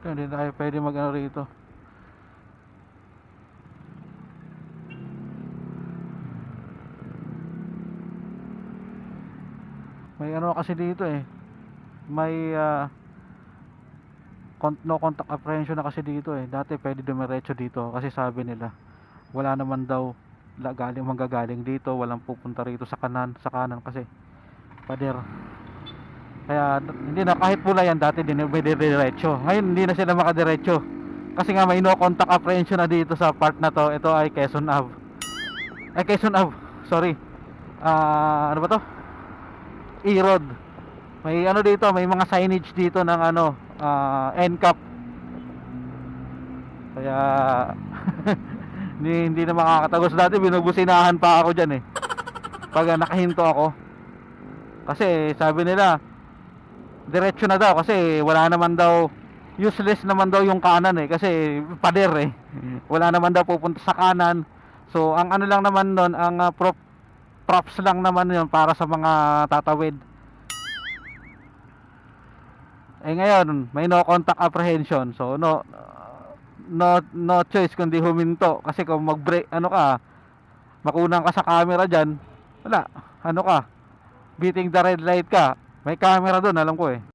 So, hindi tayo pwede mag ano rito. May ano kasi dito eh. May no contact apprehension na kasi dito eh. Dati pwede dumiretso dito kasi sabi nila wala naman daw manggagaling dito, walang pupunta rito sa kanan kasi pader. Kaya hindi na, kahit pula yan dati din may diretso. Ngayon hindi na sila makadiretso. Kasi nga may no contact apprehension na dito sa part na to. Ito ay Quezon Ave. Ay Quezon Ave, sorry. Ano ba to? E-road. May ano dito, may mga signage dito ng ano, NCAP. Kaya hindi na makakatagos. Dati binubusinahan pa ako diyan eh. Pag nakahinto ako. Kasi sabi nila diretso na daw kasi wala naman daw, useless naman daw yung kanan eh kasi pader eh. Wala naman daw pupunta sa kanan. So ang ano lang naman doon, ang props lang naman yun para sa mga tatawid. Eh ngayon may no contact apprehension, so no choice kundi huminto kasi kung mag-brake ano ka, makunang ka sa camera diyan, wala, ano ka, beating the red light ka. May camera doon, alam ko eh.